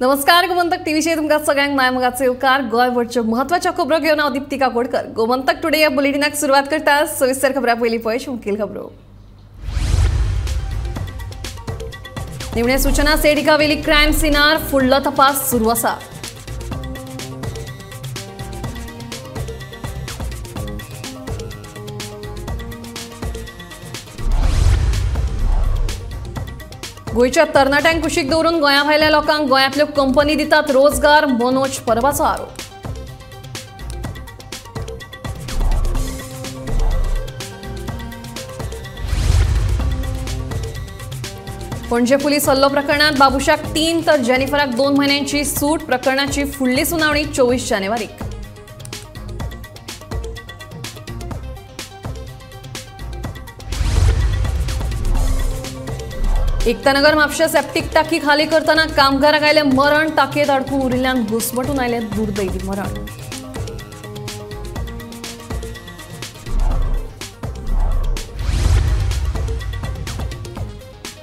नमस्कार गोमंतक टीव्हीचे तुमका सगळ्यांक मायमगाचे उपकार गोंयभरच्यो म्हत्वाच्यो खबरो घेवन हांव दीप्ती काकोडकर गोमंतक टुडे या बुलेटिनाक सुरवात करता सविस्तर खबरां पयलीं पळय मुखेल खबरो निमणे सूचना सेडिका वेली क्रायम सीनार फुडलो तपास सुरू आसा गोयच्या तरणाट्यांक कुशीक दवरून गोंया भायल्या लोकांक गोंयांतल्यो कंपनी दितात रोजगार मनोज परबाचो आरोप पणजे पुलीस हल्लो प्रकरणात बाबुशाक 3 तर जेनिफराक 2 महिन्यांची सूट प्रकरणाची फुडली सुनावणी 24 जानेवारीक एकतानगर म्हापशा सेप्टीक टाकी खाली करताना कामगाराक आयले मरण टाकयेत अडकून उरिल्ल्यान घुसमटून आयले दुर्दैवी मरण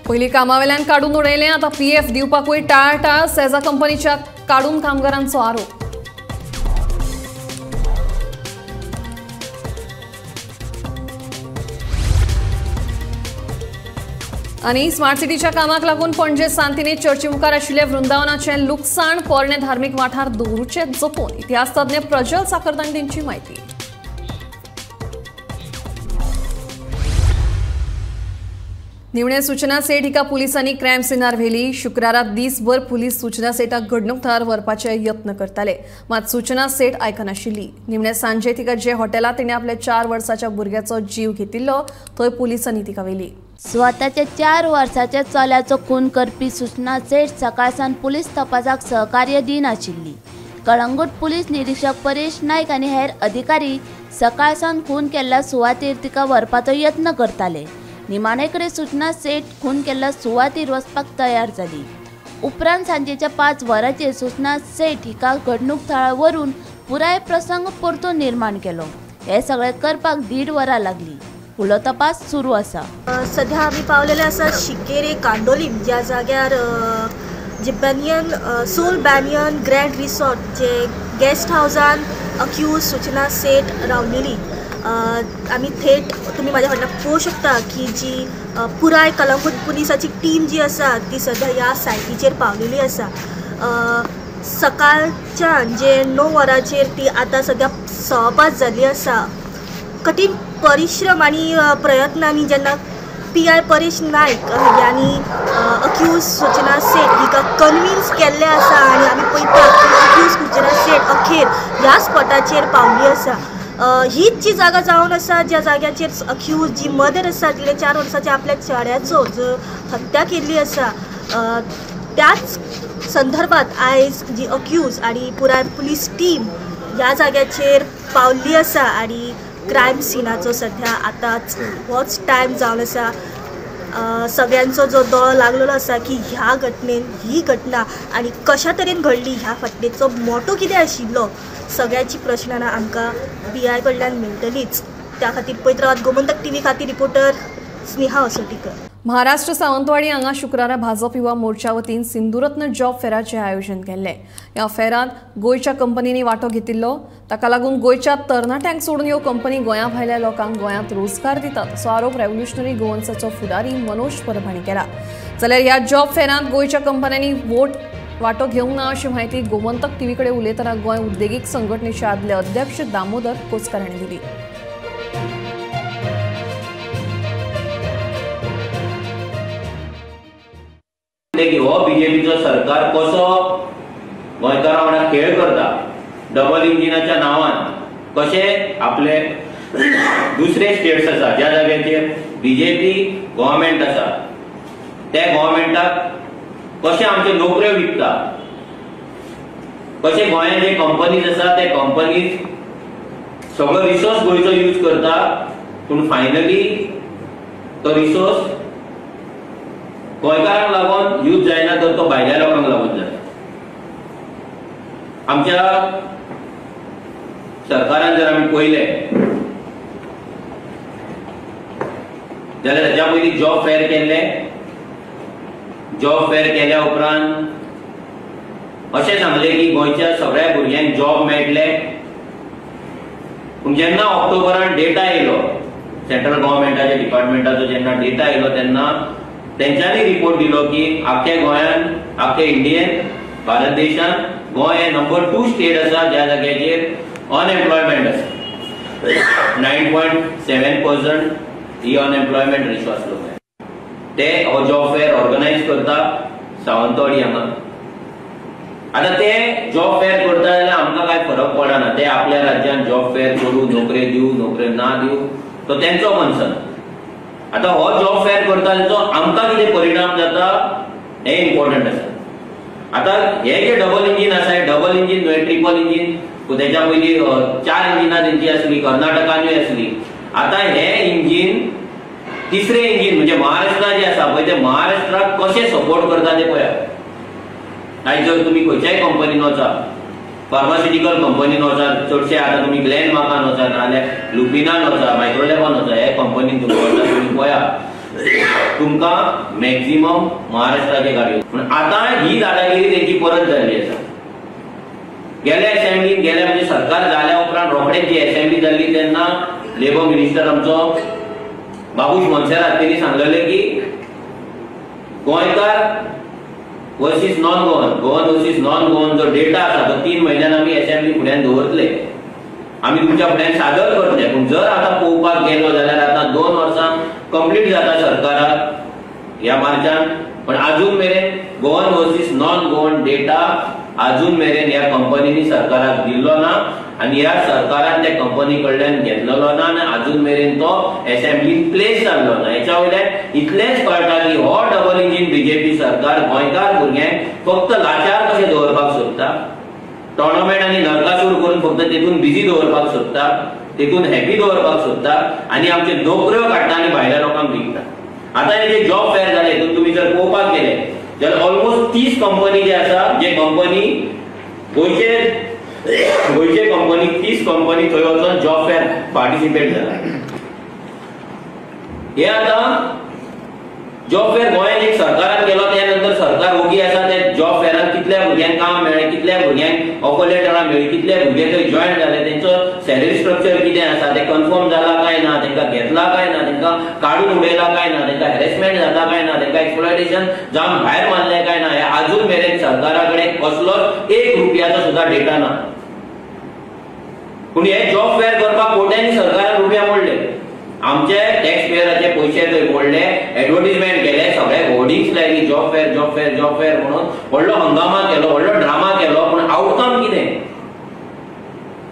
पयलीं कामावेल्यान काडून उडयले आता पीएफ दिवपाकूय टाळटाळ सेजा कंपनीच्या काडून कामगारांचो आरोप आणि स्मार्ट सिटीच्या कामाक लागून पणजे सांतिने चर्ची मुखार आशिल्ले वृंदावनाचे लुकसाण पोरणे धार्मिक वाठार दवरूचे जपून इतिहास तज्ञ प्रज्वल साखरदांडेंची माहिती निमणे सूचना सेट हिका पुलिसांनी क्रायम सीनार व्हेली शुक्रारात दिसभर पुलीस सूचना सेटाक घडणूक थळार व्हरपाचे यत्न करताले मात सूचना सेट आयकनाशिल्ली निमणे सांजे तिका जे हॉटेलात तिणे आपल्या 4 वर्साच्या भुरग्याचो जीव घेतिल्लो थंय पुलिसांनी तिका व्हेली स्वताच्या 4 वर्साच्या चल्याचो खून करपी सूचना सेठ सकाळसान पुलीस तपासाक सहकार्य दिनाशिल्ली कळंगूट पुलीस निरीक्षक परेश नायक आनी हेर अधिकारी सकाळसान खून केल्ल्या सुवातेर तिका व्हरपाचो यत्न करताले निमाणे कडेन सूचना सेठ खून केल्ल्या सुवातेर वचपाक तयार जाली उपरांत सांजेच्या 5 वरांचेर सूचना सेठ हिका घडणूक थळार व्हरून पुराय प्रसंग परतून निर्माण केलो हे सगळे करपाक 1.5 वरां लागली फुडलो तपास सुरू आसा सध्या आमी पावलेले आसा शिकेरे कांडोलीम ज्या जाग्यार जे banyan soul banyan grand resort जे गेस्ट हावजान अक्यूज सूचना सेठ रावलेली आमी थेट तुम्ही माझ्या फाटल्यान पळोवंक शकता की जी पुराय कलंगूट पुलिसाची टीम जी आसा ती सध्या ह्या सायटीचेर पावलेली आसा सकाळच्यान जे 9 वरांचेर ती आतां सध्या 6:05 जाल्ली आसा कठीण परिश्रम आणि प्रयत्नांनी जेन्ना PI परेश नायक यांनी अक्यूज सूचना सेठ हिका कन्विन्स केल्ले आसा आनी आमी पळयता अक्यूज सूचना सेठ अखेर ह्या स्पॉटाचेर पावली आसा हीच जी जागा जावन आसा ज्या जाग्याचेर अक्यूज जी मदर आसा तिणे 4 वर्साच्या आपल्या चेड्याचो जो हत्या केल्ली आसा त्याच संदर्भात आयज जी अक्यूज आणि पुराय पुलीस टीम ह्या जाग्याचेर पावल्ली आसा आणि क्रायम सीनाचो सध्या आतांच होच टायम जावन आसा सगळ्यांचो जो दोळ लागलेलो आसा की ह्या घटनेन ही घटना आणि कशा तरेन घडली ह्या फाटलेचो मोटो कितें आशिल्लो सगळ्याची प्रश्नां आमकां PI कडल्यान मेळटलीच त्या खातीर पळयत रावात गोमंतक टीव्ही खातीर रिपोर्टर स्नेहा असोटीकर महाराष्ट्र सावंतवाडी हांगा शुक्रारा भाजप युवा मोर्चा वतीन सिंधुरत्न जॉब फेराचे आयोजन केल्ले ह्या फेरांत गोयच्या कंपनींनी वांटो घेतिल्लो ताका लागून गोयच्या तरणाट्यांक सोडून ह्यो कंपनी गोंया भायल्या लोकांक गोंयांत रोजगार दितात असो आरोप रेव्होल्युशनरी गोवन्साचो फुडारी मनोज परब हांणी केला जाल्यार ह्या जॉब फेरांत गोयच्या कंपन्यांनी वांटो घेवंक ना अशी माहिती गोमंतक टीव्ही कडेन उलयतना गोंय उद्देगीक संघटनेचे आदले अध्यक्ष दामोदर कोचकार हांणी दिली हो बीजेपीचो सरकार कसो गोंयकारा वांगडा खेळ करता डबल इंजिनाच्या नांवान कशे आपले दुसरे स्टेट्स आसा ज्या जाग्याचेर बीजेपी गव्हर्मेंट आसा त्या गव्हर्मेंटाक कशे आमचे नोकऱ्यो विकता कशे गोंयांत जे कंपनीज आसा ते कंपनीज सगळो रिसोर्स गोंयचो यूज करता पूण फायनली तो रिसोर्स गोंयकारांक लागून यूज जायना तर तो भायल्या लोकांक लागून जाता आमच्या सरकारान जर आमी पळयले जाल्यार हेच्या पयलीं जॉब फेर केल्ले जॉब फेर केल्या उपरांत अशें सांगले की गोंयच्या सगळ्या भुरग्यांक जॉब मेळटले. पूण जेन्ना ऑक्टोबरान डेटा येयलो सेंट्रल गव्हर्नमेंटाच्या डिपार्टमेंटाचो, जेन्ना डेटा येयलो तेन्ना तेंच्यांनी रिपोर्ट दिलो की आख्या गोंयान, आख्या इंडियेन, भारत देशान गोंय हे नंबर 2 स्टेट आसा ज्या जाग्याचेर अनएम्प्लॉयमेंट आसा. 9.7% ही अनएम्प्लॉयमेंट रेशो आसलो. ते हो जॉब फेअर ऑर्गनायज करता सावंतवाडी हांगा. आता ते जॉब फेअर करता जाल्यार आमकां काय फरक पडना. ते आपल्या राज्यान जॉब फेअर करू, नोकऱ्यो दिवू, नोकऱ्यो ना दिवू, तो तेंचो कन्सर्न. आता हो जॉब फेअर करता तेचो आमकां कितें परिणाम जाता हे इम्पॉर्टंट आसा. आता हे जे डबल इंजिन आसा, डबल इंजिन न्हय, ट्रिपल इंजिन, तेच्या पयलीं 4 इंजिनां तेंची आसली, कर्नाटकानूय आसली. आता हे इंजिन तिसरे इंजिन म्हणजे महाराष्ट्रा जे आसा पळय ते महाराष्ट्राक कशें सपोर्ट करता ते पळया. आयज जर तुमी खंयच्याय कंपनीन वचा, फार्मास्युटिकल कंपनीन वचा, चडशे आता तुमी ग्लेनमार्कान वचा, नाजाल्यार लुपिनान वचा, मायक्रोलॅबान वचा, हे कंपनीन तुमी वचा, तुमी पळया तुमकां मॅक्झिमम महाराष्ट्राचे गाडयो. पूण आता ही दादागिरी तेंची परत जाल्ली आसा. गेल्या असेंब्लीन गेल्या म्हणजे सरकार जाल्या उपरांत रोखडेच जी असेंब्ली जाल्ली तेन्ना लेबर मिनिस्टर आमचो बाबूश मोन्सेरात तेणी सांगलेले की गोंयकार versus non Goan, Goan versus non Goan जो डेटा आसा तो 3 म्हयन्यान आमी असेंब्ली फुड्यान दवरतले, आमी तुमच्या फुड्यान सादर करतले. पूण जर आता पळोवपाक गेलो जाल्यार आता 2 वर्सां कंप्लीट जाता सरकाराक ह्या मार्चान, पण अजून मेरेन Goan versus non Goan data अजून मेरेन ह्या कंपनीनी सरकाराक दिल्लो ना आणि ह्या सरकारान त्या कंपनी कडल्यान घेतलेलो ना आणि अजून मेरेन तो असेंब्लीन प्लेस जाल्लो ना. हेच्या वयल्यान इतलेंच कळटा की हो डबल इंजिन बीजेपी सरकार गोंयकार भुरग्यांक फक्त लाचार कशें दवरपाक सोदता, टोर्नामेंट आनी नरकासूर करून फक्त तेतून बिजी दवरपाक सोदता, तेतून हॅपी दवरपाक सोदता आणि आमचे नोकऱ्यो काडटा आणि भायल्या लोकांक विकता. आता हे जे जॉब फेअर जाले हितून तुम्ही जर पळोवपाक गेले जाल्यार ऑलमोस्ट 30 कंपनी जे आसा, जे कंपनी गोंयचे कंपनी 30 कंपनी थंय वचून जॉब फेअर पार्टिसिपेट जाला. हे आता जॉब फेअर गोंयान एक सरकारान केलो, त्यानंतर सरकार ओगी आसा त्या जॉब फेअरान कितल्या भुरग्यांक काम मेळ्ळें, कितल्या भुरग्यांक ऑफर लेटरां मेळ्ळी, कितले भुरगे थंय जॉयन जाले, तेंचो सॅलरी स्ट्रक्चर कितें आसा ते कन्फर्म जाला काय ना, तेंकां घेतला काय ना, तेंकां काडून उडयला काय ना, तेंकां हॅरेसमेंट जाता काय ना, तेंकां एक्सप्लॉयटेशन जावन भायर मारले काय ना, हे अजून मेरेन सरकारा कडेन कसलोच 1 रुपयाचो सुद्धा डेटा ना. पूण हे जॉब फेअर करपाक कोट्यांनी सरकारान रुपया मोडले, आमचे टॅक्स पेयराचे पयशे थंय मोडले, एडवर्टिजमेंट केले, सगळे होर्डिंग्स लायली job fair job fair job fair म्हणून व्हडलो हंगामा केलो, व्हडलो ड्रामा केलो. पूण आउटकम कितें?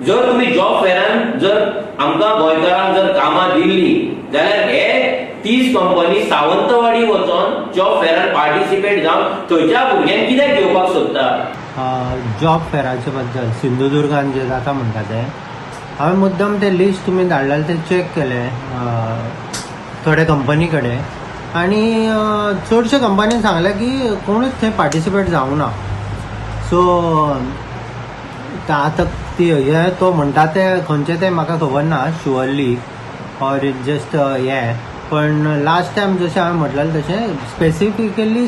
जर तुम्ही जॉब फेअरान जर आमकां गोंयकारांक जर कामां दिल्ली जाल्यार हे 30 कंपनी सावंतवाडी वचून जॉब फेअरान पार्टिसिपेट जावन थंयच्या भुरग्यांक कितें घेवपाक सोदता. जॉब फेअराचे बद्दल सिंधुदुर्गान जे जाता म्हणटा ते हांवें मुद्दम ते लिस्ट तुमी धाडलेले ते चेक केले थोडे कंपनी कडेन आनी चडशे कंपनीन सांगलें की कोणूच थंय पार्टिसिपेट जावंक ना. सो आतां हे तो म्हणटा ते खंयचे ते म्हाका खबर ना शुअरली ऑर इट जस्ट हे, पण लास्ट टायम जशें हांवें म्हटलेलें तशें स्पेसिफिकली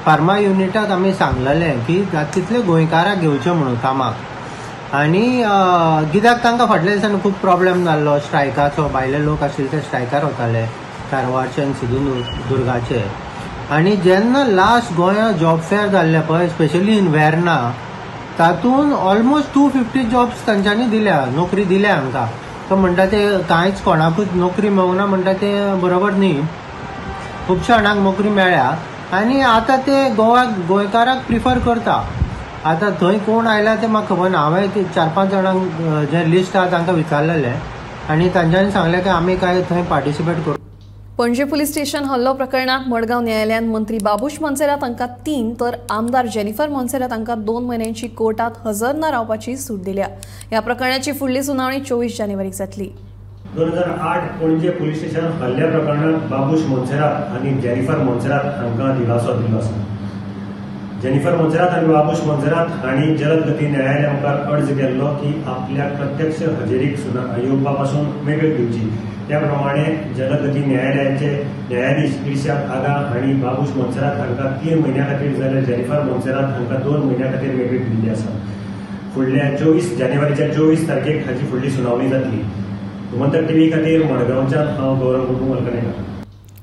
फार्मा युनिटाक आमी सांगलेलें की तितले गोंयकाराक घेवचे म्हणून कामाक. आनी कित्याक तांकां फाटल्या दिसांनी खूब प्रॉब्लेम जाल्लो स्ट्रायकाचो, भायले लोक आशिल्ले ते स्ट्रायकार वताले कारवारचे आनी सिंधुदुर्गाचे. आनी जेन्ना लास्ट गोंयांत जॉब फेअर जाल्ले पळय स्पेशली इन वेर्ना, तातूंत ऑलमोस्ट 250 जॉब्स तांच्यांनी दिल्या, नोकरी दिल्या आमकां. तो म्हणटा ते कांयच कोणाकूच नोकरी मेळूना म्हणटा ते बरोबर न्ही, खुबश्या जाणांक नोकरी मेळ्ळ्या आनी आतां ते गोंयकाराक प्रिफर करता. आतां थंय कोण आयला ते म्हाका खबर ना, हांवें 4-5 जाणांक जे लिस्ट आहा तांकां विचारलेलें आनी तांच्यांनी सांगलें की आमी काय थंय पार्टिसिपेट करूं. पणजी पुलीस स्टेशन हल्लो प्रकरणात मडगांव न्यायालयान मंत्री बाबूश मोन्सेरात हांकां 3 तर आमदार जेनिफर मोन्सेरात हांकां 2 म्हयन्यांची कोर्टात हजर न रावपाची सूट दिल्या. ह्या प्रकरणाची फुडली सुनावणी 24 जानेवारीक जातली. 2008 पणजे पुलीस स्टेशन हल्ल्या प्रकरणात बाबूश मोन्सेरात आनी जेनिफर मोन्सेरात हांकां दिलासो दिल्लो आसा. जेनिफर मोन्सेरात आनी बाबूश मोन्सेरात हांणी जलद गती न्यायालया मुखार अर्ज केल्लो की आपल्याक प्रत्यक्ष हजेरीक येवपा पासून मेकळीक दिवची. त्या प्रमाणे जलगती न्यायालयाचे न्यायाधीश इर्शाद आगा हांणी बाबूश मोन्सेरात हांकां 3 म्हयन्यां खातीर जाल्यार जेनिफर मोन्सेरात हांकां 2 म्हयन्यां खातीर मेकळीक दिल्ली आसा. फुडल्या 24 जानेवारीच्या 24 तारखेक हाची फुडली सुनावणी जातली. गोमंतक टीव्ही खातीर मडगांवच्यान हांव गौरव कुटुंबलकरकार.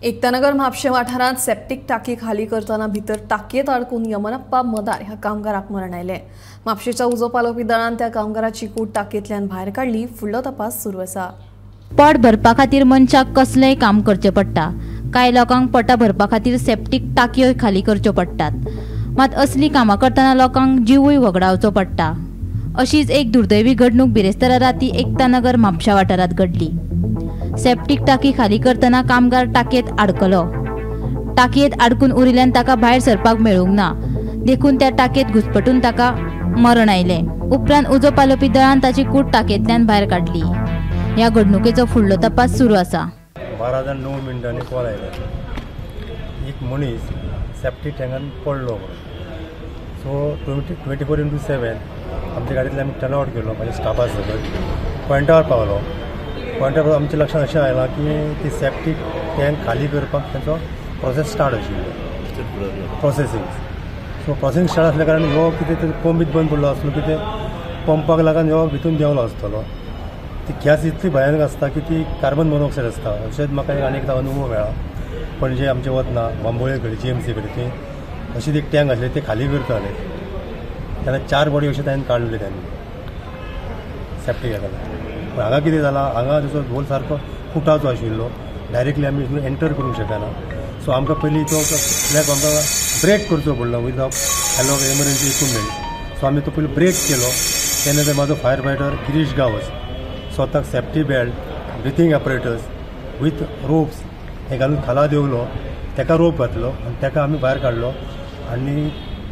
एकतानगर म्हापशें वाठारांत सेप्टीक टाकी खाली करतना भितर टाकयेत अडकून यमनप्पा मदार ह्या कामगाराक मरण आयलें. म्हापशेच्या उजो पालोवपी दळान त्या कामगाराची कूड टाकयेंतल्यान भायर काडली. फुडलो तपास सुरू आसा. पोट भरपा खातीर मनशाक कसलेंय काम करचें पडटा. कांय लोकांक पोटा भरपा खातीर सेप्टीक टाकयो खाली करच्यो पडटात. मात असली कामां करतना लोकांक जीवूय वगडावचो पडटा. अशीच एक दुर्दैवी घडणूक बिरेस्तारा राती एकतानगर म्हापशा वाठारांत घडली. सेप्टीक टाकी खाली करतना कामगार टाकयेत आडकलो. टाकयेत आडकून उरिल्ल्यान ताका भायर सरपाक मेळूंक ना. देखून त्या टाकयेत घुसपटून ताका मरण आयलें. उपरांत उजो पालोवपी दळान ताची कूड टाकयेंतल्यान भायर काडली. ह्या घडणुकेचो फुडलो तपास सुरू आसा. 12:09 कॉल आयलो. एक मनीस सेप्टीक टँकान पडलो म्हणून. सो 24/7 आमच्या गाडयेंतल्यान आमी टर्न आवट केलो. म्हाज्या स्टाफा सगळं पॉयंटार पावलो. पॉयंटार आमच्या लक्षांत अशें आयलां की ती सेप्टीक टँक खाली करपाक तांचो प्रोसेस स्टार्ट आशिल्लो. प्रोसेसींग. सो प्रोसेसींग स्टार्ट आसल्या कारणान हो कितें तरी पंप बंद पडलो आसलो की ते पंपाक लागून हो भितून देंवलो आसतलो. ती गॅस इतली भयानक आसता की ती कार्बन मोनॉक्सायड आसता. अशेंच म्हाका आनी एकदां अनुभव मेळ्ळा. पणजे आमचे वतना बांबोळे कडेन GMC कडेन थंय अशीच एक टँक आसली ते खाली करताले. तेन्ना 4 बॉडी अशें हांवें काडलेले त्यांनी सेप्टीक येताले. पण हांगा कितें जालां, हांगा तेचो होल सारको फुटाचो आशिल्लो. डायरेक्टली आमी एंटर करूंक शकना. सो आमकां पयलीं तो फ्लॅग आमकां ब्रेक करचो पडलो without hello emergency equipment. So आमी तो पयलीं ब्रेक केलो. तेन्ना ते म्हाजो फायर फायटर गिरीश गांवस स्वताक safety belt, breathing apparatus with ropes हे घालून खाला देवलो. ताका रोप घातलो आनी ताका आमी भायर काडलो. आनी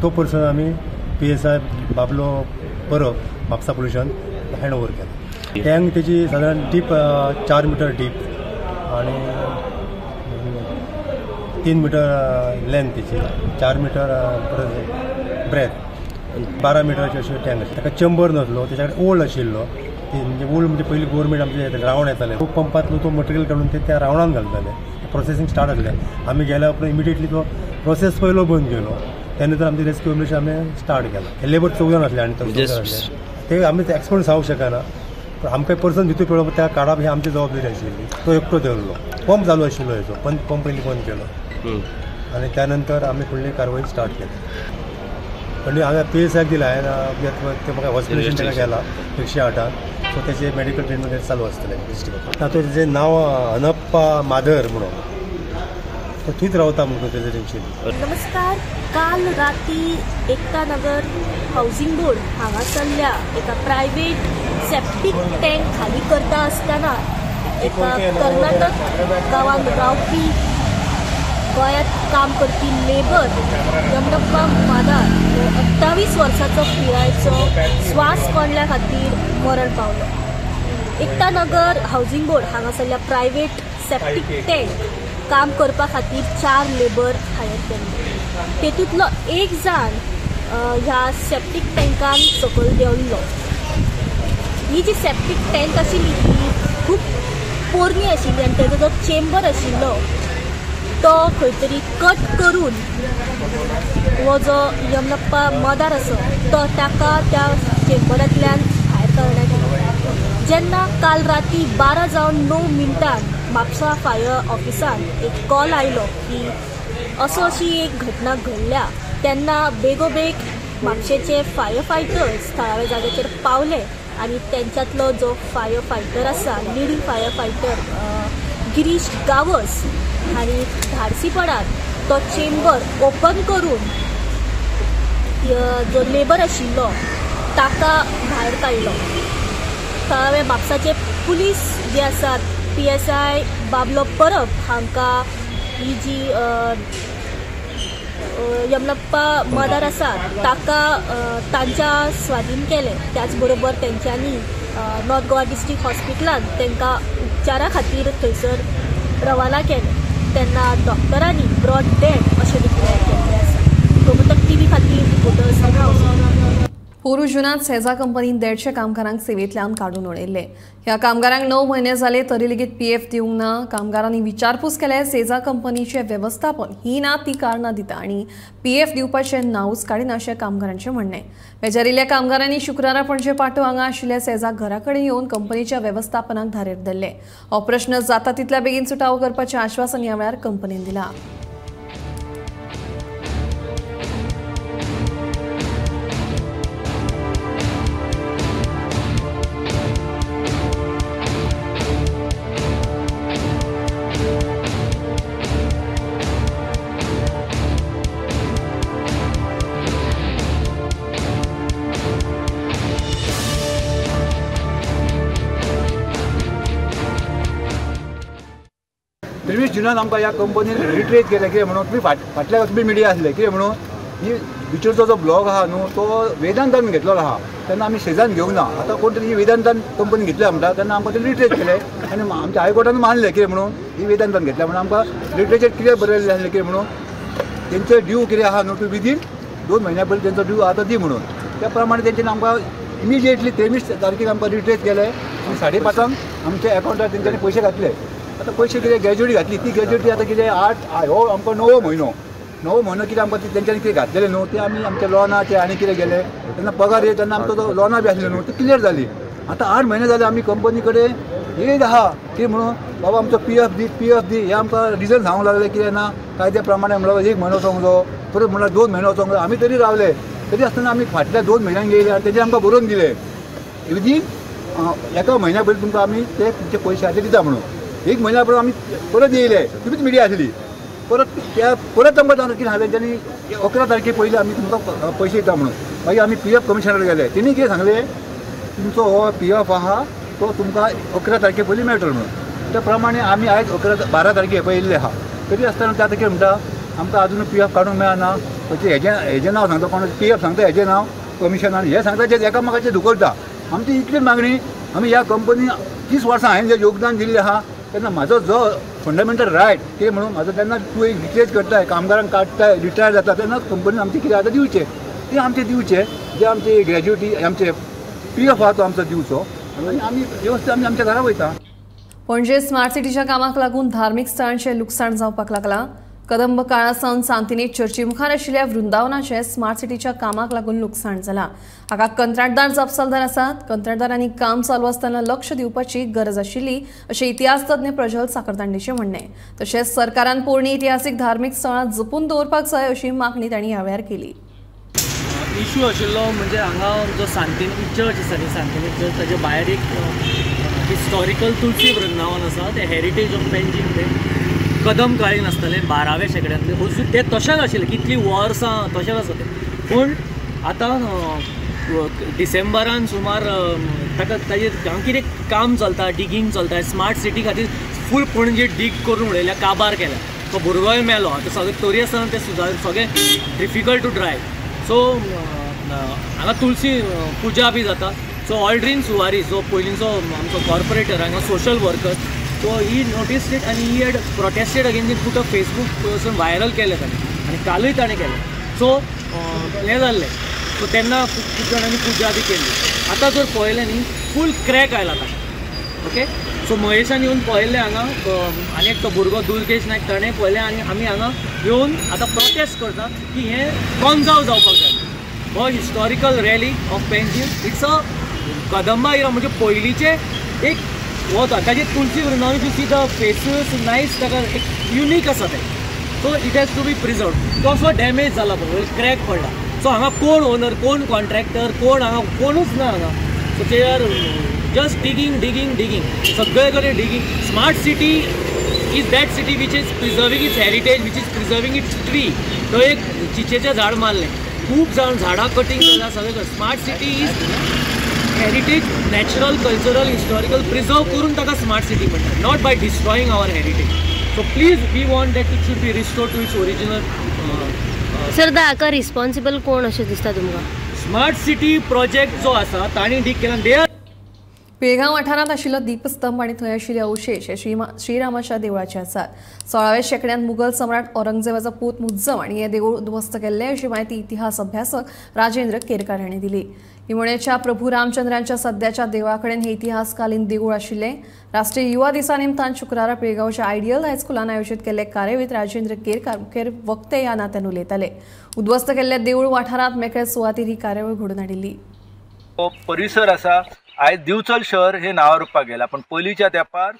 तो पर्सन आमी PSI Bablo Parab Mapusa पुलिसान hand over केलो. टँक तेजी सादारण डीप 4 मीटर डीप आनी 3 मीटर लेंथ तेची, 4 मीटर ब्रेथ, 12 मिटराची अशी टँक आशिल्ली. ताका चेंबर नासलो. तेच्या कडेन ओल्ड आशिल्लो. ती म्हणजे ओल्ड म्हणजे पयलीं गव्हर्मेंट आमचे रावंड येताले. तो पंपांतलो तो मटेरियल काडून ते त्या रावंडान घालताले. प्रोसेसींग स्टार्ट आसलें. आमी गेल्या उपरांत इमिडिएटली तो प्रोसेस पयलो बंद केलो. त्यानंतर आमची रेस्क्यू ऑपरेशन आम्ही स्टार्ट केलं. लेबर 14 जण असले आणि ते आम्ही एक्सपर्ट सांगू शकना. पण आमकां पर्सन भितर पळोवप त्या काडप ही आमची जबाबदारी आशिल्ली. तो एकटो देवलो. पंप चालू आशिल्लो हेचो. पण पंप पयलीं बंद केलो आणि त्यानंतर आम्ही फुडली कारवाई स्टार्ट केली. पण हांगा PSI दिला. हांवें ते म्हाका हॉस्पिटलांत ताका गेला 108. सो त्याचे मेडिकल ट्रीटमेंट चालू आसतलें डिस्ट्रिक्ट. आतां तेजें नांव अनप्पा माधर म्हणून. तो थंयच रावता म्हणून तेजें टेन्शन. नमस्कार. काल राती एकतानगर हाऊसिंग बोर्ड हांगासरल्या एका प्रायवेट सेप्टीक टँक खाली करता आसतना एका कर्नाटक गांवांत रावपी गोंयांत काम करपी लेबर यमनप्पा मादार 28 वर्सांचो पिरायेचो स्वास कोंडल्या खातीर मरण पावलो. एकतानगर हाऊसिंग बोर्ड हांगासरल्या प्रायवेट सेप्टीक टँक काम करपा खातीर 4 लेबर हायर केल्ले. तेतूंतलो एक जाण ह्या सेप्टीक टँकान सकयल देंवल्लो. ही जी सेप्टीक टँक आशिल्ली ती खूब पोरणी आशिल्ली आनी तेजो जो चेंबर आशिल्लो तो खंय तरी कट करून हो जो यमनप्पा मदार आसा तो ताका त्या चेंबरांतल्यान भायर काडण्यात येलो. जेन्ना काल राती 12:09 म्हापसा फायर ऑफिसान एक कॉल आयलो की अशी एक घटना घडल्या, तेन्ना बेगोबेग म्हापशेचे फायर फायटर्स थळाव्या जाग्याचेर पावले आनी तेंच्यांतलो जो फायर फायटर आसा, leading fire fighter Girish Gawas हांणी धाडसीपणान तो चेंबर ओपन करून जो लेबर आशिल्लो ताका भायर काडलो. थळावे म्हापसाचे पुलीस जे आसात PSI बाबलो परब हांकां ही जी यमनप्पा मदार आसा ताका तांच्या स्वाधीन केले. त्याच बरोबर तेंच्यांनी नॉर्थ गोवा डिस्ट्रिक्ट हॉस्पिटलांत तांकां उपचारा खातीर थंयसर रवाना केले. तेन्ना डॉक्टरांनी ब्रॉड डेड अशें डिक्लेअर केल्लें आसा. गोमंतक TV खातीर रिपोर्टर. पोरू जुनात सेजा कंपनीन 150 कामगारांक सेवेंतल्यान काडून उडयले। ह्या कामगारांक 9 म्हयने जाले तरी लेगीत पीएफ दिवंक ना। कामगारांनी विचारपूस केले। सेजा कंपनीचे वेवस्थापन ही ना ती कारणां दिता आणि पीएफ दिवपाचे नांवच काडिना अशें कामगारांचें म्हणणें। बेजारिल्ल्या कामगारांनी शुक्रारा पणजे पाटो हांगा आशिल्ल्या सेजा घरा कडेन येवन कंपनीच्या वेवस्थापनाक धारेर धरले। हो प्रश्न जाता तितल्या बेगीन सुटावो करपाचें आश्वासन ह्या वेळार कंपनीन दिलां। तेवीस जुनान आमकां ह्या कंपनीन रिट्रेस केले कितें म्हणून तुमी फाटल्या वर्सा मिडिया आसले कितें म्हणून ही भितरचो जो ब्लॉग आहा न्हू तो वेदांतान घेतलेलो आहा तेन्ना आमी सेजान घेवंक ना। आतां कोण तरी ही वेदांतान कंपनी घेतल्या म्हणटा तेन्ना आमकां ते रिट्रेस केले आनी आमच्या हायकोर्टान मानले कितें म्हणून ही वेदांतान घेतल्या म्हणून आमकां रिट्रेचेर कितें बरयल्लें आसलें कितें म्हणून तेंचे ड्यू कितें आहा न्हू टू विदीन 2 म्हयन्या पयलीं तेंचो ड्यू आतां दी म्हणून त्या प्रमाणे तेंच्यानी आमकां इमिजिएटली 23 तारखेक आमकां रिट्रेस केले आनी 5:30 आमच्या अकाउंटार तेंच्यांनी पयशे घातले। आता पैसे कितें ग्रॅज्युएटी घातली ती ग्रॅज्युएटी आता कितें 8 हो आमकां 9वो म्हयनो कितें आमकां तेंच्यांनी कितें घातलेलें न्हू ते आमी आमच्या लॉनाचे आनी कितें गेले तेन्ना पगार येता तेन्ना आमचो तो लॉना बी आसले न्हू ती क्लियर जाली। आतां 8 म्हयने जाले आमी कंपनी कडेन येयत आहा की म्हणून बाबा आमचो पीएफ दी हे आमकां रिजन सांगूंक लागले कितें ना कायद्या प्रमाणे म्हणल्यार 1 म्हयनो वचोंक जायो परत म्हणल्यार 2 म्हयने वचोंक जायो। आमी तरी रावले तरी आसतना आमी फाटल्या 2 म्हयन्यांक येयले आनी तेजेर आमकां बरोवन दिले विदीन 1 म्हयन्या पयलीं तुमकां आमी ते तुमचे पयशे आतां दिता म्हणून 1 म्हयन्या परत आमी परत येयले तुमीच मिडिया आसली परत आमकां कितें सांगलें तेंच्यांनी 11 तारखे पयलीं आमी तुमकां पयशे दिता म्हणून। मागीर आमी पीएफ कमिशनर गेले तेणी कितें सांगलें तुमचो हो पीएफ आहा तो तुमकां 11 तारखे पयलीं मेळटलो म्हणून। त्या प्रमाणे आमी आयज 12 तारखे पळय येयल्ले आहा तरी आसतना ते आतां कितें म्हणटा आमकां अजून पीएफ काडूंक मेळना हेजें नांव सांगता कोण पीएफ सांगता हेजें नांव कमिशनान हे सांगता जे एकामेकाचें धुकलता। आमची इतलीच मागणी आमी ह्या कंपनी 30 वर्सां हांवें जें योगदान दिल्लें आहा तेन्ना म्हाजो जो फंडामेंटल रायट कितें म्हणून म्हाजो तेन्ना तूं एक रिट्रेस करताय कामगारांक काडटाय रिटायर जाता तेन्ना कंपनीन आमचे कितें आतां दिवचें ते आमचे दिवचे जे आमचे ग्रॅज्युएटी आमचे पीएफ आहा तो आमचो दिवचो आनी आमी वेवस्थीत आमी आमच्या घरा वयता। पणजे स्मार्ट सिटीच्या कामाक लागून धार्मीक स्थळांचें लुकसाण जावपाक लागलां। कदंब काळासावन सांतिनेक चर्ची मुखार आशिल्ल्या वृंदावनाचे स्मार्ट सिटीच्या कामाक लागून लुकसाण जालां। हाका कंत्राटदार जबाबदार आसात। कंत्राटदारांनी काम चालू आसतना लक्ष दिवपाची गरज आशिल्ली अशें इतिहास तज्ञ प्रज्वल साखरदांडेचें म्हणणें। तशेंच सरकारान पोरणी इतिहासीक धार्मीक स्थळां जपून दवरपाक जाय अशी मागणी तांणी ह्या वेळार केली। इश्यू आशिल्लो म्हणजे हांगा जो सांतिनेक चर्च आसा न्ही सांतिनेक चर्च ताचे भायर एक हिस्टॉरिकल तुळशी वृंदावन आसा ते हेरिटेज ऑफ पेंजीम ते कदम काळीन आसतलें 12व्या शेंकड्यांतलें अजून ते तशेंच आशिल्लें कितलीं वर्सां तशेंच आसा तें पूण आतां डिसेंबरान सुमार ताका ताजेर हांगा कितें काम चलता डिगींग चलता स्मार्ट सिटी खातीर फूल पणजे डीग करून उडयल्या काबार केल्या तो भुरगोय मेलो आतां सगळें तरी आसतना तें सगळें डिफिकल्ट टू ड्रायव सो हांगा तुळशी पुजा बी जाता सो ऑल्ड्रीन सुवारी जो पयलींचो आमचो कॉर्पोरेटर हांगा social worker so he notice it आनी he had protested against it put Facebook पसून व्हायरल केलें ताणें आनी कालूय ताणें केलें सो हें जाल्लें सो तेन्ना खूब जाणांनी पुजा बी केली। आतां जर पळयलें न्ही फूल क्रॅक आयला ताका ओके सो महेशान येवन पळयलें हांगा आनी एक तो भुरगो दुर्गेश नायक ताणें पळयलें आनी आमी हांगा येवन आतां प्रोटेस्ट करता की हें कॉन्जाव जावपाक जाय। हो historical rally of Panjim it's a Kadamba era म्हणजे पयलींचे एक वो ताजे तुळशी वृंदावन you see the faces nice ताका एक युनीक आसा तें so it has to be preserve कसो डॅमेज जाला पळय क्रॅक पडला सो हांगा कोण ओनर कोण कॉन्ट्रॅक्टर कोण हांगा कोणूच ना हांगा so they are just digging सगळे कडेन digging smart city is that city which is preserving its heritage which is preserving its tree तो एक चिचेचें झाड मारलें खूब जाण झाडां कटींग जाल्या सगळे smart city is heritage natural cultural historical preserve करून ताका स्मार्ट सिटी म्हणटात not by destroying our heritage so please we want that it should be restored to its original. Sir हाका रिस्पॉन्सिबल कोण अशें दिसता तुमकां? स्मार्ट सिटी प्रोजेक्ट जो आसा तांणी डीक केला दे आर पिळगांव वाठारांत आशिल्लो दीपस्तंभ आनी थंय आशिल्ले अवशेष हे श्रीरामाच्या देवळाचे आसात. 16व्या शेंकड्यांत मुघल सम्राट औरंगजेबाचो पूत मुज्जम आनी हे देवूळ उद्ध्वस्त केल्ले अशी माहिती इतिहास अभ्यासक राजेंद्र केरकार हांणी दिली. निमणेच्या प्रभू रामचंद्रांच्या सद्याच्या देवळाकडेन हे इतिहासकालीन देवूळ आशिल्ले. राष्ट्रीय युवा दिसा निमतान शुक्रारा पिळगांवच्या आयडियल हायस्कुलान आयोजीत केल्ले कार्यावळीत राजेंद्र केरकार मुखेल वक्ते ह्या नात्यान उलयताले. उद्ध्वस्त केल्ले देवूळ वाठारांत मेकळे सुवातेर ही कार्यावळ घडून हाडिल्ली. परिसर आसा आयज दिवचल शहर हे नांव रुपाक गेला, पण पयलींच्या तेंपार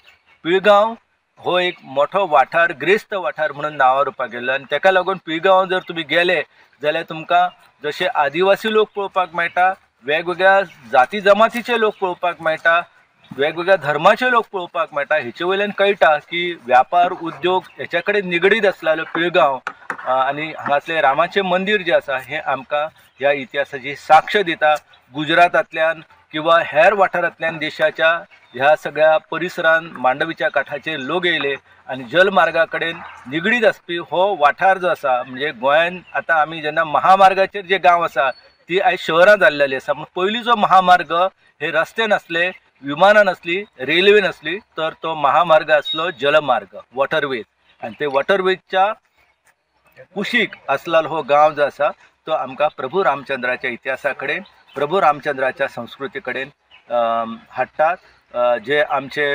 पिळगांव हो एक मोठो वाठार, ग्रेस्त वाठार म्हणून नांव रुपाक गेल्लो. आनी तेका लागून पिळगांव जर तुमी गेले जाल्यार तुमकां जशे आदिवासी लोक पळोवपाक मेळटा, वेगवेगळ्या जाती जमातीचे लोक पळोवपाक मेळटा, वेगवेगळ्या धर्माचे लोक पळोवपाक मेळटा. हेचे वयल्यान कळटा की व्यापार उद्योग हेच्या कडेन निगडीत आसलेलो पिळगांव आनी हांगासलें रामाचें मंदीर जें आसा हें आमकां ह्या इतिहासाची साक्ष दिता. गुजरातांतल्यान किंवा हेर वाठारांतल्यान देशाच्या ह्या सगळ्या परिसरांत मांडवीच्या काठाचेर लोक येयले आनी जलमार्गा कडेन निगडीत आसपी हो वाठार जो आसा, म्हणजे गोंयांत आतां आमी जेन्ना महामार्गाचेर जे गांव आसा ती आयज शहरां जाल्लेली आसा. पयलींचो महामार्ग हे रस्ते नासले, विमानां नासली, रेल्वे नासली, तर तो महामार्ग आसलो जलमार्ग, वॉटरवेज. आनी ते वॉटरवेजच्या कुशीक आसलेलो हो गांव जो आसा तो आमकां प्रभू रामचंद्राच्या इतिहासा कडेन, प्रभू रामचंद्राच्या संस्कृती कडेन हाडटात. जे आमचे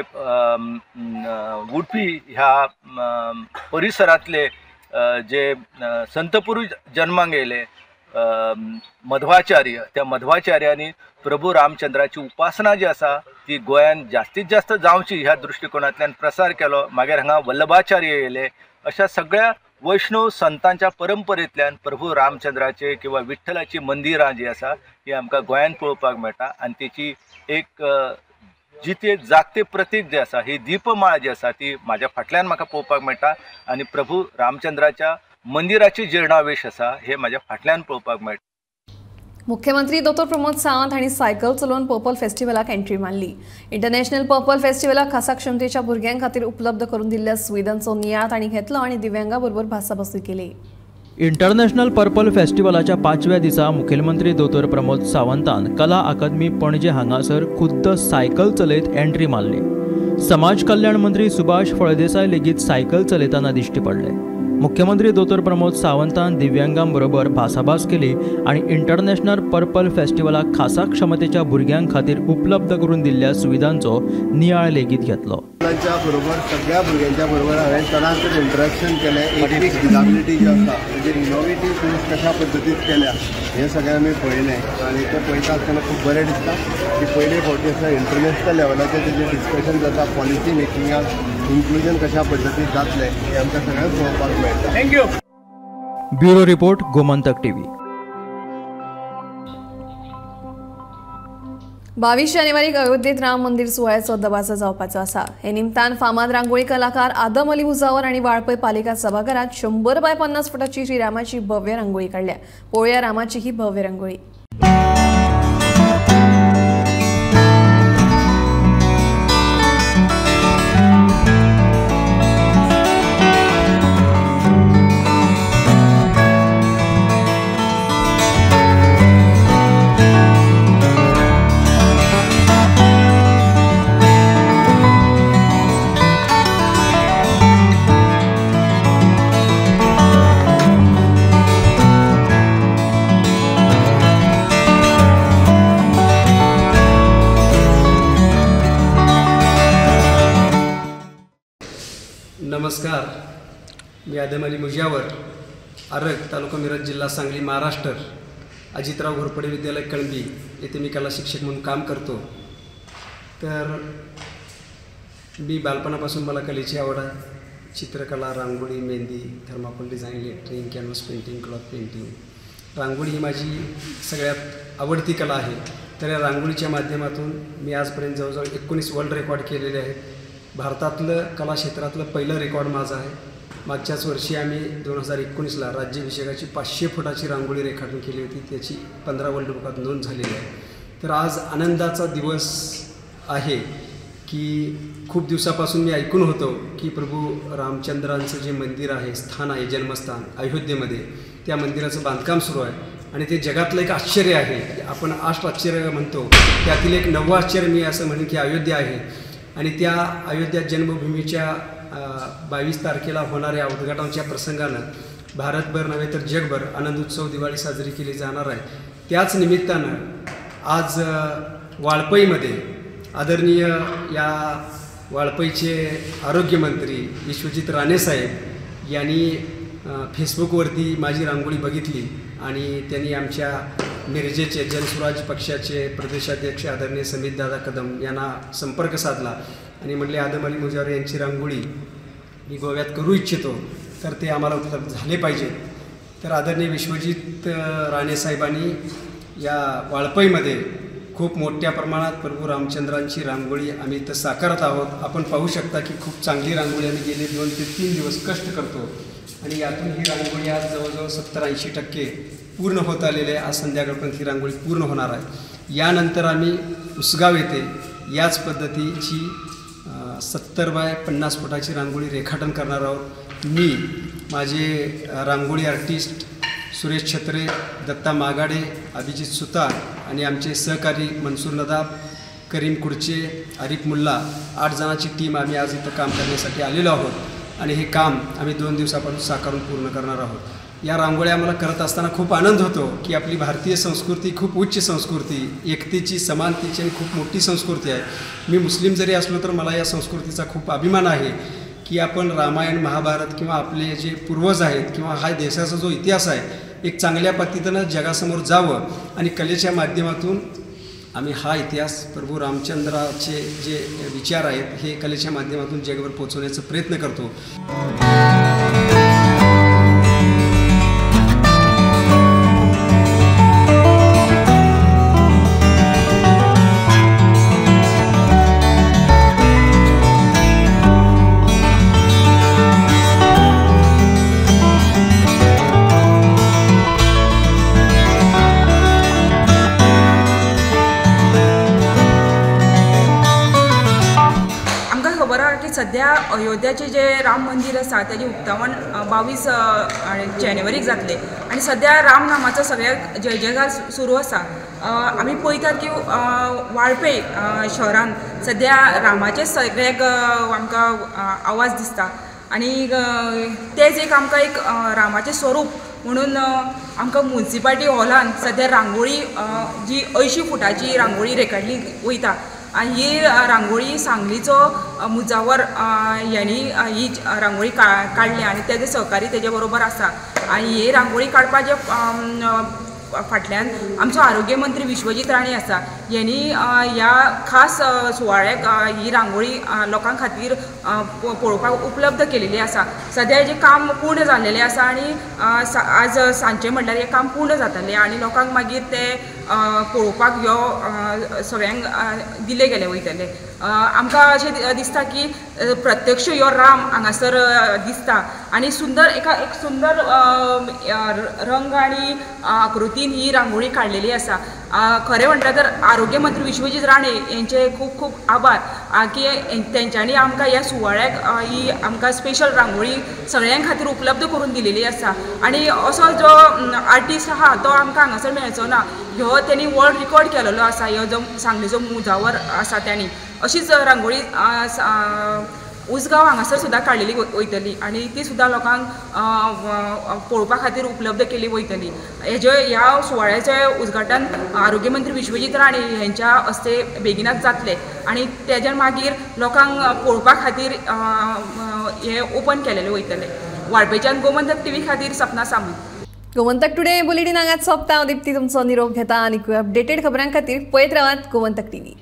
उडपी ह्या परिसरांतले जे संतपुरुष जन्माक येयले मध्वाचार्य, त्या मध्वाचार्यांनी प्रभू रामचंद्राची उपासना जी आसा ती गोंयांत जास्तीत जास्त जावची ह्या दृश्टिकोनांतल्यान प्रसार केलो. मागीर हांगा वल्लभाचार्य येयले. अशा सगळ्या वैष्णव संतांच्या परंपरेंतल्यान प्रभू रामचंद्राचे किंवा विठ्ठलाची मंदिरां जी आसा ही आमकां गोंयांत पळोवपाक मेळटा. आनी तेची एक जी ते जागते प्रतीक जे आसा, ही दीपमाळ जी आसा ती म्हाज्या फाटल्यान म्हाका पळोवपाक मेळटा. आनी प्रभू रामचंद्राच्या मंदिराची जिर्णावेश आसा हे म्हाज्या फाटल्यान पळोवपाक मेळटा. मुख्यमंत्री डॉ प्रमोद सावंत हांणी सायकल चलोवन पर्पल फेस्टिवलाक एंट्री मारली. इंटरनॅशनल पर्पल फेस्टिवलाक खासा क्षमतेच्या भुरग्यां खातीर उपलब्ध करून दिल्ल्या सुविधांचो नियाळ तांणी घेतलो आनी दिव्यांगां बरोबर भासाभासी केली. इंटरनॅशनल पर्पल फेस्टिवलाच्या 5व्या दिसा मुखेलमंत्री डॉ प्रमोद सावंतान कला अकादमी पणजे हांगासर खुद्द सायकल चलयत एंट्री मारली. समाज कल्याण मंत्री सुभाष फळदेसाय लेगीत सायकल चलयतना दिश्टी पडले. मुख्यमंत्री डॉ प्रमोद सावंतान दिव्यांगां बरोबर भासाभास केली आणि इंटरनॅशनल पर्पल फेस्टिवलाक खासा क्षमतेच्या भुरग्यां खातीर उपलब्ध करून दिल्ल्या सुविधांचो नियाळ लेगीत घेतलो. बरोबर सगळ्या भुरग्यांच्या बरोबर हांवें तरांतरेन इंटरेक्शन केलें. एक डिजाबिलिटी जी आसा म्हणजे इनोवेटीव थिंग्स कशा पद्दतीन केल्या हें सगळें आमी पळयलें आनी तें पळयता आसतना खूब बरें दिसता की पयले फावटी आसा इंटरनॅशनल लेवलाचेर तेजें डिस्कशन जाता, पॉलिसी मेकिंगाक इन्क्लुजन कशा पद्दतीन जातलें हें आमकां सगळ्यांक पळोवपाक मेळटा. Thank you. Bureau report Gomantak TV. 22 जानेवारीक अयोध्येत राम मंदिर सुवाळ्याचो दबाजो जावपाचो आसा. हे निमतान फामाद रांगोळी कलाकार आदम अली मुजावर आणि वाळपय पालिका सभाघरात 100 बाय 50 फुटाची श्रीरामाची भव्य रांगोळी काढल्या. पळोवया रामाची ही भव्य रांगोळी. नमस्कार, मी आदम अली मुजावर, आरग, तालुका मिरज, जिल्हा सांगली, महाराष्ट्र. अजितराव घोरपडे विद्यालय कळंबी येथे मी कला शिक्षक म्हणून काम करतो. तर मी बालपणापासून मला कलेची आवड आहे. चित्रकला, rangoli, mehndi, thermocol design, lettering, canvas painting, cloth painting. Rangoli ही माझी सगळ्यात आवडती कला आहे. तर या रांगोळीच्या माध्यमातून मी आजपर्यंत जवळजवळ 19 वर्ल्ड रेकॉर्ड केलेले आहेत. भारतातलं कला क्षेत्रातलं पहिलं रेकॉर्ड माझं आहे. मागच्याच वर्षी आम्ही 2019ला राज्याभिषेकाची 500 फुटाची रांगोळी रेखाटन केली होती. त्याची 15 वर्ल्ड बुकात नोंद झालेली आहे. तर आज आनंदाचा दिवस आहे की खूप दिवसापासून मी ऐकून होतो की प्रभू रामचंद्रांचं जे मंदिर आहे, स्थान आहे, जन्मस्थान अयोध्येमध्ये, त्या मंदिराचं बांधकाम सुरू आहे. आणि ते जगातलं एक आश्चर्य आहे. आपण 8 आश्चर्य म्हणतो, त्यातील एक 9वं आश्चर्य मी असं म्हणेन की अयोध्या आहे. आणि त्या अयोध्या जन्मभूमीच्या 22 तारखेला होणाऱ्या उद्घाटनाच्या प्रसंगानं भारतभर नव्हे तर जगभर आनंद उत्सव दिवाळी साजरी केली जाणार आहे. त्याच निमित्तानं आज वाळपईमध्ये आदरणीय या वाळपईचे आरोग्यमंत्री विश्वजित राणेसाहेब यांनी फेसबुकवरती माझी रांगोळी बघितली आणि त्यांनी आमच्या मिरजेचे जनसुराज पक्षाचे प्रदेशाध्यक्ष आदरणीय समितदादा कदम यांना संपर्क साधला आणि म्हटले आदम अली मुजावर यांची रांगोळी मी गोव्यात करू इच्छितो, तर ते आम्हाला उपलब्ध झाले पाहिजे. तर आदरणीय विश्वजित राणेसाहेबांनी या वाळपईमध्ये खूप मोठ्या प्रमाणात प्रभू रामचंद्रांची रांगोळी आम्ही इथं साकारत आहोत. आपण पाहू शकता की खूप चांगली रांगोळी आम्ही गेले 2 ते 3 दिवस कष्ट करतो आणि यातून ही रांगोळी आज जवळजवळ 70-80% पूर्ण होत आलेली आहे. आज संध्याकाळपर्यंत ही रांगोळी पूर्ण होणार आहे. यानंतर आम्ही उसगाव येथे याच पद्धतीची 70 बाय 50 फुटाची रांगोळी रेखाटन करणार आहोत. मी माझे रांगोळी आर्टिस्ट सुरेश छत्रे, दत्ता मागाडे, अभिजित सुतार आणि आमचे सहकारी मनसूर नदाब, करीम कुडचे, आरिफ मुल्ला 8 जणांची टीम आम्ही आज इथं काम करण्यासाठी आलेलो आहोत आणि हे काम आम्ही 2 दिवसापासून साकारून पूर्ण करणार आहोत. या रांगोळ्या आम्हाला करत असताना खूप आनंद होतो की आपली भारतीय संस्कृती खूप उच्च संस्कृती, एकतेची, समानतेची आणि खूप मोठी संस्कृती आहे. मी मुस्लिम जरी असलो तर मला या संस्कृतीचा खूप अभिमान आहे की आपण रामायण, महाभारत किंवा आपले जे पूर्वज आहेत किंवा हा देशाचा जो इतिहास आहे एक चांगल्या पद्धतीनं जगासमोर जावं आणि कलेच्या माध्यमातून आम्ही हा इतिहास प्रभू रामचंद्राचे जे विचार आहेत हे कलेच्या माध्यमातून जगभर पोहोचवण्याचा प्रयत्न करतो. सध्या अयोध्याचे जे राम मंदिर आसा तेजे उक्तावण 22 जानेवारीक जातले आणि सध्या राम नामाचो सगळ्याक जय जयकार सुरू आसा. आमी पळयतात की वाळपय शहरांत सध्या रामाचे सगळ्याक आमकां आवाज दिसता आणि तेच एक आमकां एक रामाचें स्वरूप म्हणून आमकां म्युनिसिपालिटी हॉलान सध्या रांगोळी जी 80 फुटाची रांगोळी रेखाटली वयता. ही रांगोळी सांगलीचो मुजावर यांनी ही रांगोळी काडली आणि तेजे सहकारी तेजे बरोबर आसा. आणि ही रांगोळी काडपाचे फाटल्यान आमचो आरोग्य मंत्री विश्वजित राणे आसा. यांनी ह्या खास सुवाळ्याक ही रांगोळी लोकां खातीर पळोवपाक उपलब्ध केलेली आसा. सध्या हेजें काम पूर्ण जाल्लेलें आसा आणि आज सांजचें म्हटल्यार हें काम पूर्ण जातलें आणि लोकांक मागीर ते पळोवपाक ह्यो सगळ्यांक दिले गेले वयतले. आमकां अशें दिसता की प्रत्यक्ष ह्यो राम हांगासर दिसता आणि सुंदर एक सुंदर रंग आणि आकृतीन ही रांगोळी काडलेली आसा. खरें म्हटल्यार तर आरोग्य मंत्री विश्वजित राणे यांचे खूप खूप आभार की तेंच्यांनी आमकां ह्या सुवाळ्याक ही आमकां स्पेशल रांगोळी सगळ्यां खातीर उपलब्ध करून दिलेली आसा. आणि असो जो आर्टिस्ट आहा तो आमकां हांगासर मेळचो ना, ह्यो तेणी वर्ल्ड रिकॉर्ड केलेलो आसा. ह्यो जो सांगलीचो मुजावर आसा त्यांनी अशीच रांगोळी उसगांव हांगासर सुद्दां काडलेली वयतली आणि ती सुद्दां लोकांक पळोवपा खातीर उपलब्ध केली वयतली. ह्या सुवाळ्याचें उद्घाटन आरोग्य मंत्री विश्वजित राणे हांच्या हस्ते बेगिनाच जातले आणि तेज्या मागीर लोकांक पळोवपा खातीर हे ओपन केलेले वयतले. वाळपयच्यान गोमंतक टीव्ही खातीर सपना सामंत. गोमंतक टुडे बुलेटिन हांगाच सोंपता. हांव दिप्ती तुमचो निरोप घेता आणि अपडेटेड खबरां खातीर पळयत रावात गोमंतक टीव्ही.